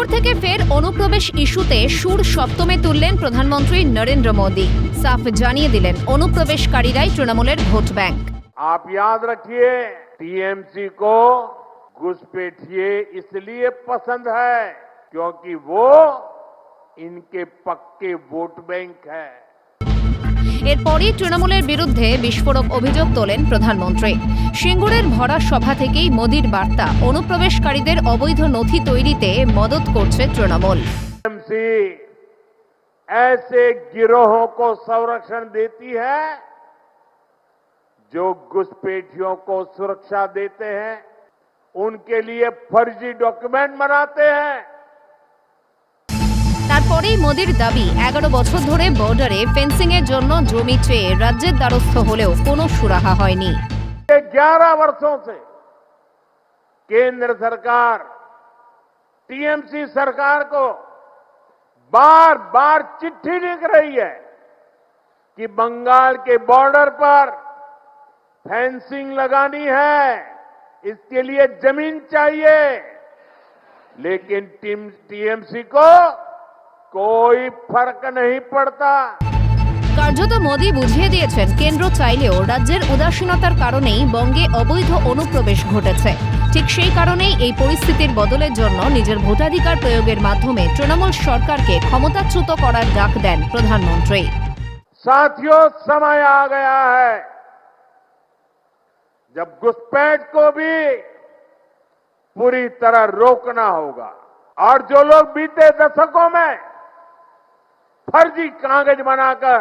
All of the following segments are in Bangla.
সিঙ্গুর থেকে ফের অনুপ্রবেশ ইস্যুতে সুর সপ্তমে তুললেন প্রধানমন্ত্রী নরেন্দ্র মোদী। সাফ জানিয়ে দিলেন অনুপ্রবেশকারীরাই তৃণমূলের ভোট ব্যাংক। आप याद रखिए, टीएमसी को घुसपैठिए इसलिए पसंद है क्योंकि वो इनके पक्के वोट बैंक है। এরপরই তৃণমূলের বিরুদ্ধে বিস্ফোরক অভিযোগ তোলেন প্রধানমন্ত্রী। সিঙ্গুরের ভরা সভা থেকেই মোদীর বার্তা, অনুপ্রবেশকারীদের অবৈধ নথি তৈরিতে মদত করছে তৃণমূল। टीएमसी ऐसे गिरोहों को संरक्षण देती है जो घुसपैठियों को सुरक्षा देते हैं, उनके लिए फर्जी डॉक्यूमेंट बनाते हैं। তারপরেই মোদীর দাবি, 11 বছর ধরে বর্ডারে ফেন্সিং এর জন্য জমি চেয়ে রাজ্যের দ্বারস্থ হলেও কোনো সুরাহা হয়নি। 11 वर्षों से केंद्र सरकार टीएमसी सरकार को बार बार चिट्ठी लिख रही है कि बंगाल के बॉर्डर पर फेंसिंग लगानी है, इसके लिए जमीन चाहिए, लेकिन टीएमसी को कोई फर्क नहीं पड़ता। কার্যত মোদী বুঝিয়ে দিয়েছেন, কেন্দ্র চাইলেও রাজ্যের উদাসীনতার কারণেই বঙ্গে অবৈধ অনুপ্রবেশ ঘটেছে। ঠিক সেই কারণেই এই পরিস্থিতির বদলের জন্য নিজের ভোটাধিকার প্রয়োগের মাধ্যমে তৃণমূল সরকারকে ক্ষমতাচ্যুত করার ডাক দেন প্রধানমন্ত্রী। साथियों, समय आ गया है जब घुसपैठ को भी पूरी तरह रोकना होगा और जो लोग बीते दशकों में फर्जी कागज बनाकर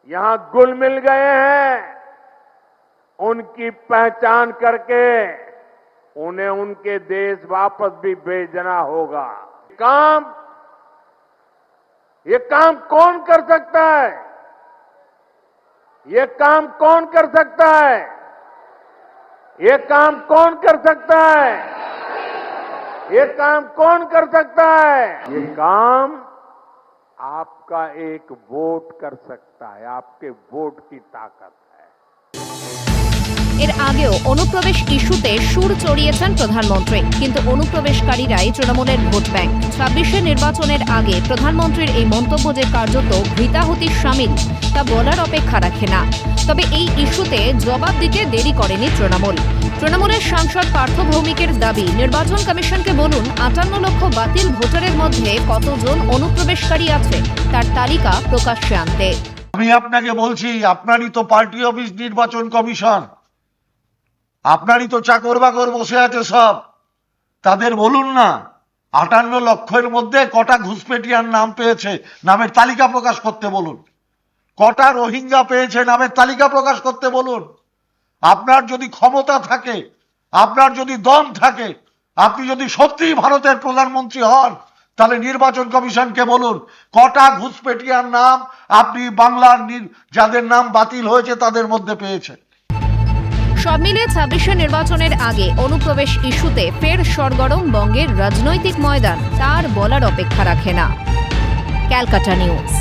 यहां घुल मिल गए हैं, उनकी पहचान करके उन्हें उनके देश वापस भी भेजना होगा। ये काम कौन कर सकता है? ये काम कौन कर सकता है? ये काम कौन कर सकता है? ये काम कौन कर सकता है? ये काम आपका एक वोट कर सकता है, आपके वोट की ताकत है। এর আগেও অনুপ্রবেশ ইস্যুতে সুর চড়িয়েছেন প্রধানমন্ত্রী, কিন্তু অনুপ্রবেশকারীরাই তৃণমূলের ভোট ব্যাংক। 26 নির্বাচনের আগে প্রধানমন্ত্রীর এই মন্তব্য যে কার্যত ঘৃতাহুতির শামিল, তা বলার অপেক্ষা রাখে না। তবে এই ইস্যুতে জবাব দিতে দেরি করেনি তৃণমূলের সাংসদ পার্থ ভৌমিকের দাবি, নির্বাচন কমিশনকে বলুন 58 লক্ষ বাতিল ভোটারের মধ্যে কতজন অনুপ্রবেশকারী আছে তার তালিকা প্রকাশ্যে আনতে। আমি আপনাকে বলছি, আপনারই তো পার্টি অফিস নির্বাচন কমিশন, আপনারই তো চাকর বাকর বসে আছে সব, তাদের বলুন না 58 লক্ষের মধ্যে কটা ঘুসপেটিয়ার নাম পেয়েছে, নামের তালিকা প্রকাশ করতে বলুন। কটা রোহিঙ্গা পেয়েছে, নামের তালিকা প্রকাশ করতে বলুন। আপনার যদি ক্ষমতা থাকে, আপনার যদি দম থাকে, আপনি যদি সত্যিই ভারতের প্রধানমন্ত্রী হন, তাহলে নির্বাচন কমিশনকে বলুন কটা ঘুসপেটিয়ার নাম আপনি বাংলার যাদের নাম বাতিল হয়েছে তাদের মধ্যে পেয়েছেন। সব মিলিয়ে 26 নির্বাচনের আগে অনুপ্রবেশ ইস্যুতে ফের সরগরম বঙ্গের রাজনৈতিক ময়দান, তার বলার অপেক্ষা রাখে না। ক্যালকাটা নিউজ।